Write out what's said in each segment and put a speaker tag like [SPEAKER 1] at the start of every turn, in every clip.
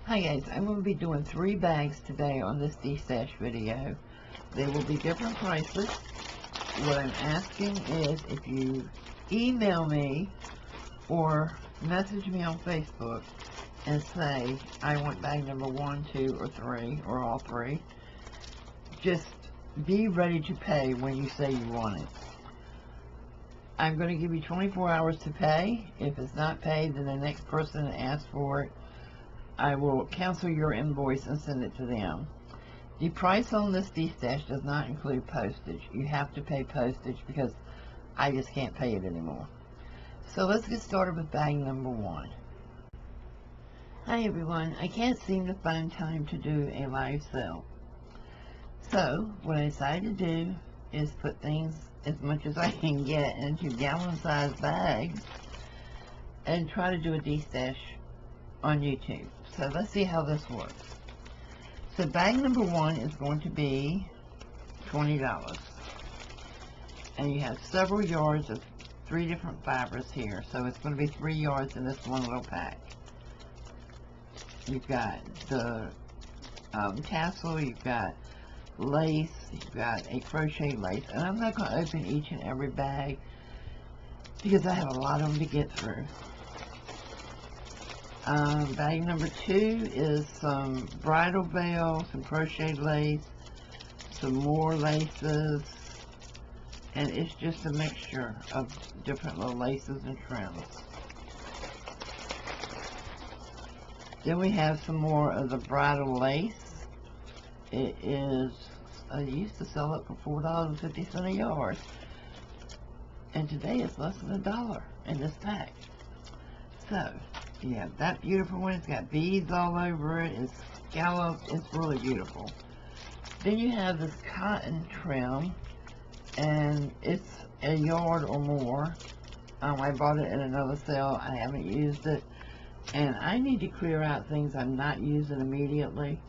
[SPEAKER 1] Hi guys, I'm going to be doing 3 bags today on this Destash video. They will be different prices. What I'm asking is if you email me or message me on Facebook and say I want bag number 1, 2, or 3, or all 3, just be ready to pay when you say you want it. I'm going to give you 24 hours to pay. If it's not paid, then the next person that asks for it, I will cancel your invoice and send it to them. The price on this Destash does not include postage. You have to pay postage because I just can't pay it anymore. So let's get started with bag number 1. Hi everyone, I can't seem to find time to do a live sale. So what I decided to do is put things as much as I can get into gallon-sized bags and try to do a Destash on YouTube. So let's see how this works. So bag number 1 is going to be $20. And you have several yards of 3 different fibers here. So it's going to be 3 yards in this one little pack. You've got the tassel, you've got lace, you've got a crochet lace. And I'm not going to open each and every bag because I have a lot of them to get through. Bag number 2 is some bridal veil, some crochet lace, some more laces, and it's just a mixture of different little laces and trims. Then we have some more of the bridal lace. It is, I used to sell it for $4.50 a yard, and today it's less than $1 in this pack. So you have that beautiful one. It's got beads all over it. It's scalloped. It's really beautiful. Then you have this cotton trim, and it's a yard or more. I bought it in another sale. I haven't used it, and I need to clear out things I'm not using immediately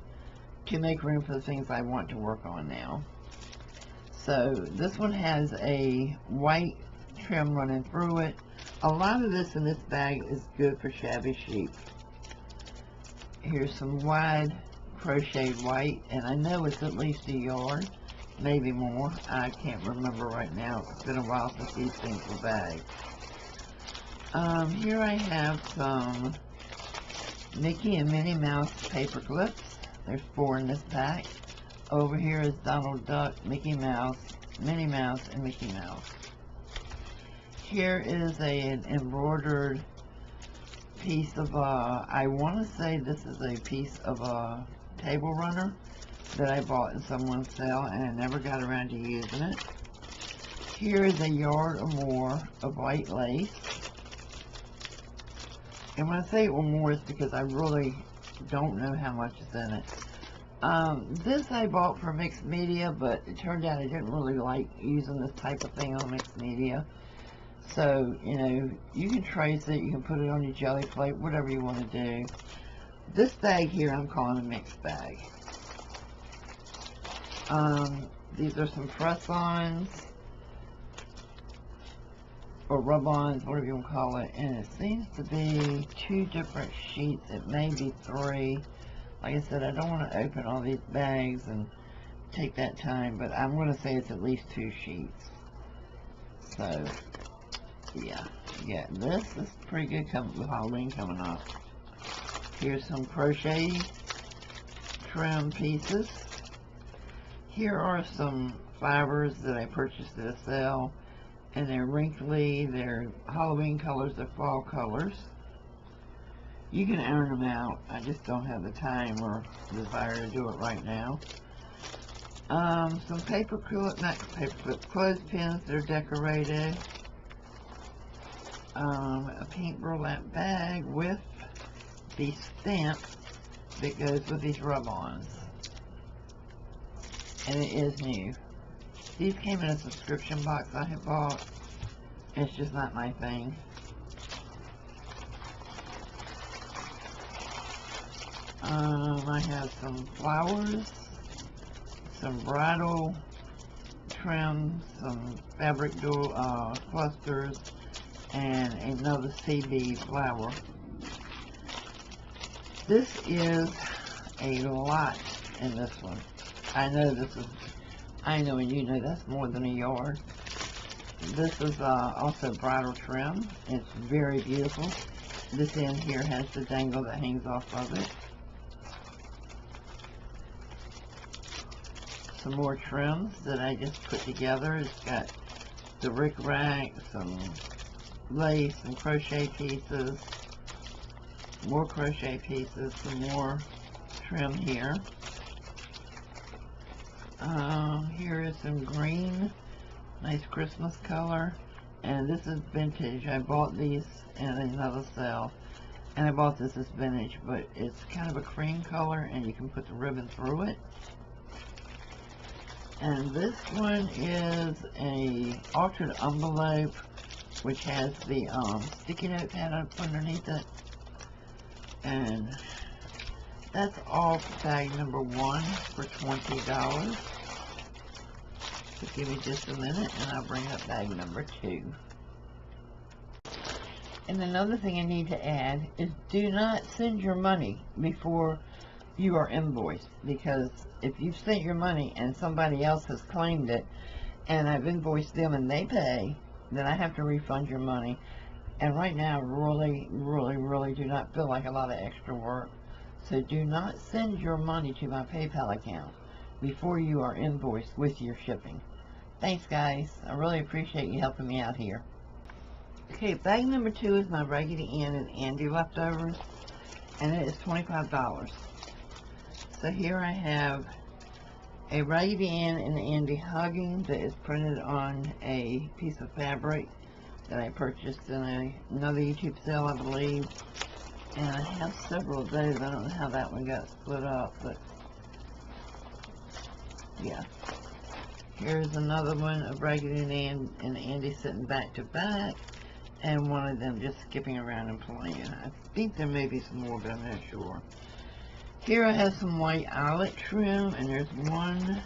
[SPEAKER 1] to make room for the things I want to work on now. So this one has a white trim running through it. A lot of this in this bag is good for shabby chic. Here's some wide crocheted white, and I know it's at least a yard, maybe more. I can't remember right now. It's been a while since these things were bagged. Here I have some Mickey and Minnie Mouse paper clips. There's 4 in this pack. Over here is Donald Duck, Mickey Mouse, Minnie Mouse, and Mickey Mouse. Here is an embroidered piece of, I want to say this is a piece of a table runner that I bought in someone's sale, and I never got around to using it. Here is a yard or more of white lace. And when I say or more, it's because I really don't know how much is in it. This I bought for mixed media, but it turned out I didn't really like using this type of thing on mixed media. So, you know, you can trace it, you can put it on your jelly plate, whatever you want to do. This bag here I'm calling a mixed bag. These are some press-ons, or rub-ons, whatever you want to call it, and it seems to be 2 different sheets. It may be 3. Like I said, I don't want to open all these bags and take that time, but I'm going to say it's at least 2 sheets. So yeah, this is pretty good with Halloween coming up. Here's some crochet trim pieces. Here are some fibers that I purchased at a sale, and they're wrinkly, they're Halloween colors, they're fall colors. You can iron them out. I just don't have the time or desire to do it right now. Some paper clip, not paper clip, clothespins that are decorated. A pink burlap bag with the stamp that goes with these rub-ons, and it is new. These came in a subscription box I had bought. It's just not my thing. I have some flowers, some bridal trim, some fabric clusters, and another CB flower. This is a lot in this one. I know and you know that's more than a yard. This is also bridal trim. It's very beautiful. This end here has the dangle that hangs off of it. Some more trims that I just put together. It's got the rickrack, some lace, some crochet pieces, more crochet pieces, some more trim here. Here is some green, nice Christmas color, and this is vintage. I bought these in another sale, and I bought this as vintage, but it's kind of a cream color, and you can put the ribbon through it. And this one is a altered envelope, which has the sticky note pad up underneath it, and that's all for bag number 1 for $20. So give me just a minute and I'll bring up bag number 2. And another thing I need to add is do not send your money before you are invoiced, because if you've sent your money and somebody else has claimed it and I've invoiced them and they pay, then I have to refund your money. And right now really do not feel like a lot of extra work. So do not send your money to my PayPal account before you are invoiced with your shipping. Thanks guys, I really appreciate you helping me out here. Okay, bag number 2 is my Raggedy Ann and Andy leftovers, and it is $25. So here I have a Raggedy Ann and Andy hugging that is printed on a piece of fabric that I purchased in another YouTube sale, I believe. And I have several of those. I don't know how that one got split up, but yeah. Here's another one of Raggedy Ann and Andy sitting back to back, and one of them just skipping around and playing. I think there may be some more, but I'm not sure. Here I have some white eyelet trim, and there's 1,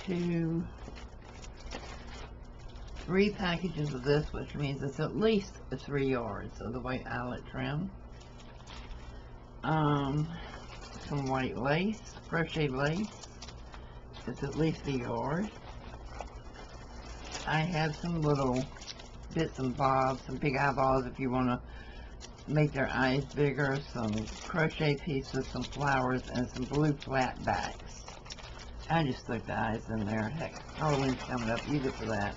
[SPEAKER 1] 2, 3 packages of this, which means it's at least 3 yards of the white eyelet trim. Some white lace, crochet lace. It's at least a yard. I have some little bits and bobs, some big eyeballs if you want to make their eyes bigger, some crochet pieces, some flowers, and some blue flat backs. I just stuck the eyes in there. Heck, Halloween's coming up, use it for that.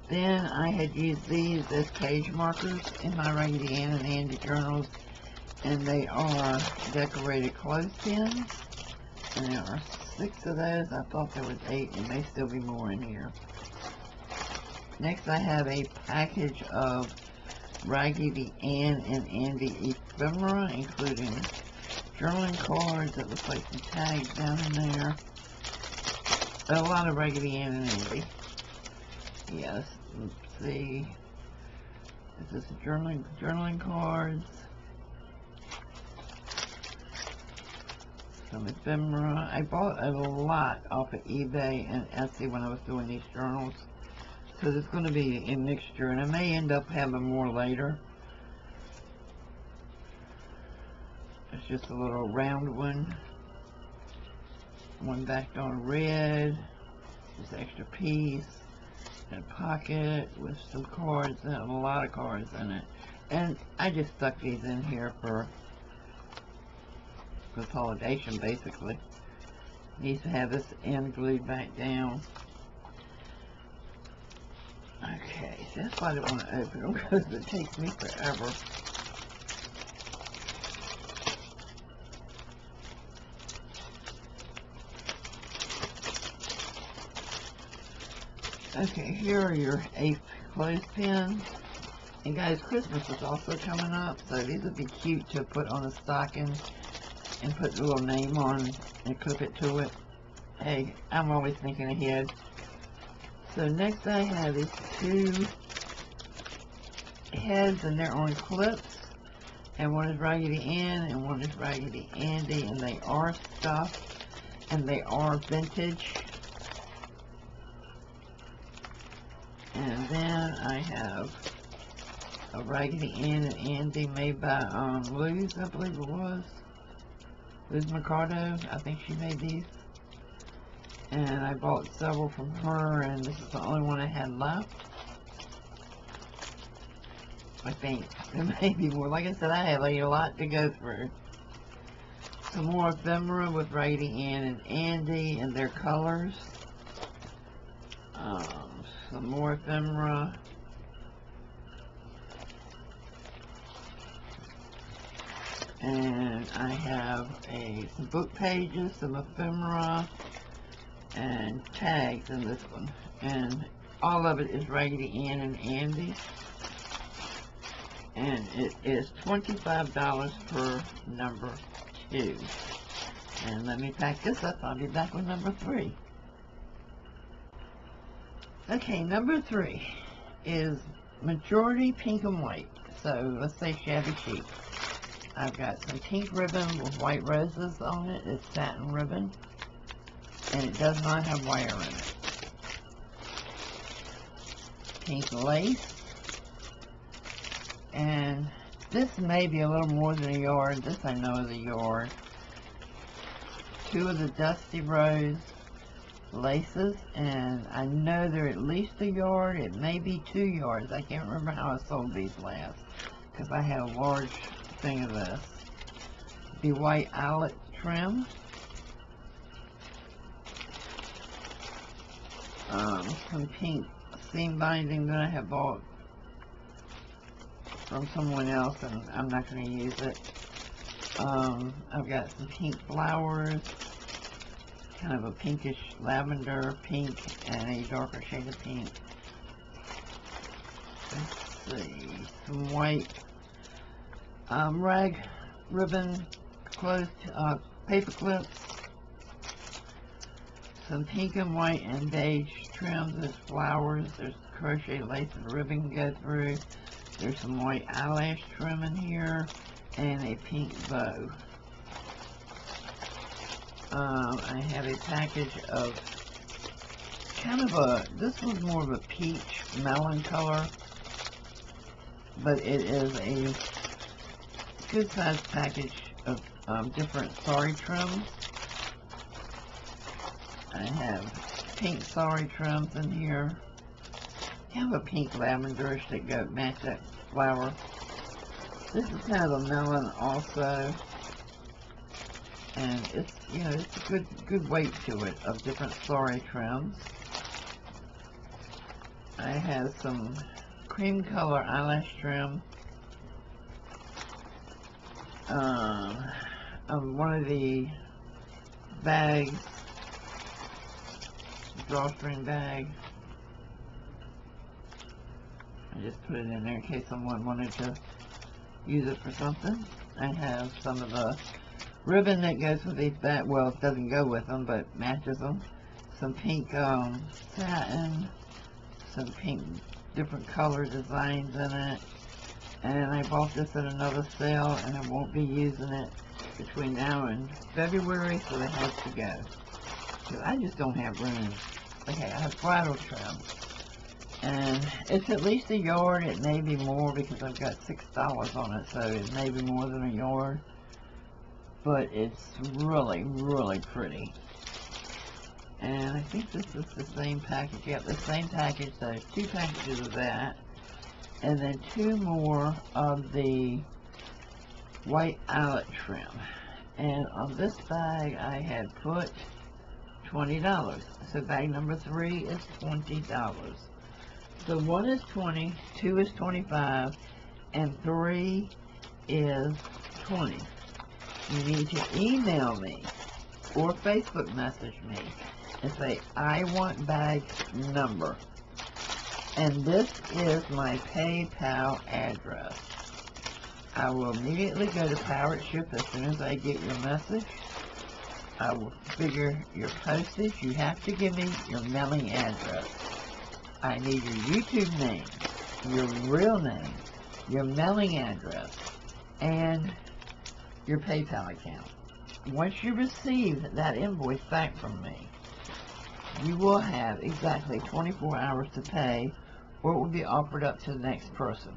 [SPEAKER 1] Then I had used these as page markers in my Raggedy Ann and Andy journals, and they are decorated clothespins, and there are 6 of those. I thought there was 8, and may still be more in here. Next I have a package of Raggedy Ann and Andy ephemera, including journaling cards. It looks like some tags down in there. A lot of Raggedy Ann and Andy. Yes, let's see. This is journaling cards. Some ephemera. I bought a lot off of eBay and Etsy when I was doing these journals. So there's going to be a mixture, and I may end up having more later. It's just a little round one. One backed on red. Just extra piece. And a pocket with some cards and a lot of cards in it. And I just stuck these in here for consolidation, basically. Needs to have this end glued back down. Okay, so that's why I don't want to open them, because it takes me forever. Okay, here are your 8 clothespins. And guys, Christmas is also coming up, so these would be cute to put on a stocking and put the little name on and clip it to it. Hey, I'm always thinking ahead. So next I have these 2 heads, and they're on clips. And one is Raggedy Ann and one is Raggedy Andy, and they are stuffed and they are vintage. And then I have a Raggedy Ann and Andy made by Luz, I believe it was. Luz Mercado, I think she made these. And I bought several from her, and this is the only one I had left. I think there may be more. Like I said, I have a lot to go through. Some more ephemera with Raggedy Ann and Andy and their colors. Some more ephemera. And I have some book pages, some ephemera, and tags in this one. And all of it is Raggedy Ann and Andy. And it is $25 for number 2. And let me pack this up. I'll be back with number 3. Okay, number 3 is majority pink and white. So let's say shabby chic. I've got some pink ribbon with white roses on it. It's satin ribbon. And it does not have wire in it. Pink lace. And this may be a little more than a yard. This I know is a yard. 2 of the Dusty Rose laces, and I know they're at least a yard. It may be 2 yards. I can't remember how I sold these last, because I had a large thing of this. The white eyelet trim. Some pink seam binding that I have bought from someone else, and I'm not going to use it. I've got some pink flowers, kind of a pinkish lavender pink and a darker shade of pink. Let's see, some white rag ribbon closed paper clips, some pink and white and beige trims. There's flowers, there's crochet lace and ribbon to go through. There's some white eyelash trim in here and a pink bow. I have a package of kind of this was more of a peach melon color, but it is a good sized package of different sari trims. I have pink sari trims in here. I have a pink lavenderish that go match that flower. This is kind of a melon also, and it's, you know, it's a good weight to it of different sari trims. I have some cream color eyelash trim. One of the bags, drawstring bag. I just put it in there in case someone wanted to use it for something. I have some of the ribbon that goes with these bags. Well, it doesn't go with them, but matches them. Some pink satin, some pink different color designs in it. And I bought this at another sale, and I won't be using it between now and February, so it has to go. Because I just don't have room. Okay, I have bridal trim. And it's at least a yard. It may be more because I've got $6 on it, so it may be more than a yard. But it's really, really pretty. And I think this is the same package. Yep, the same package. So 2 packages of that. And then 2 more of the white eyelet trim. And on this bag, I had put $20. So bag number 3 is $20. So 1 is 20, 2 is 25, and 3 is 20. You need to email me or Facebook message me and say, I want bag number. And this is my PayPal address. I will immediately go to Powered Ship as soon as I get your message. I will figure your postage. You have to give me your mailing address. I need your YouTube name, your real name, your mailing address, and your PayPal account. Once you receive that invoice back from me, you will have exactly 24 hours to pay, or it will be offered up to the next person.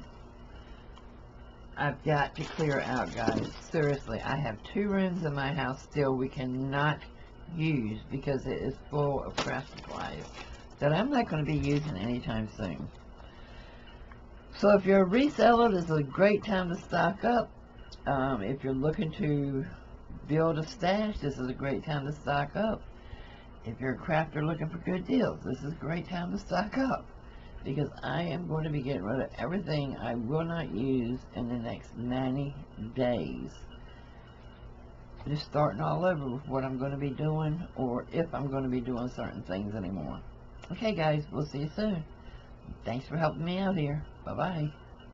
[SPEAKER 1] I've got to clear out, guys. Seriously, I have 2 rooms in my house still we cannot use because it is full of craft supplies that I'm not going to be using anytime soon. So if you're a reseller, this is a great time to stock up. If you're looking to build a stash, this is a great time to stock up. If you're a crafter looking for good deals, this is a great time to stock up. Because I am going to be getting rid of everything I will not use in the next 90 days. Just starting all over with what I'm going to be doing, or if I'm going to be doing certain things anymore. Okay guys, we'll see you soon. Thanks for helping me out here. Bye-bye.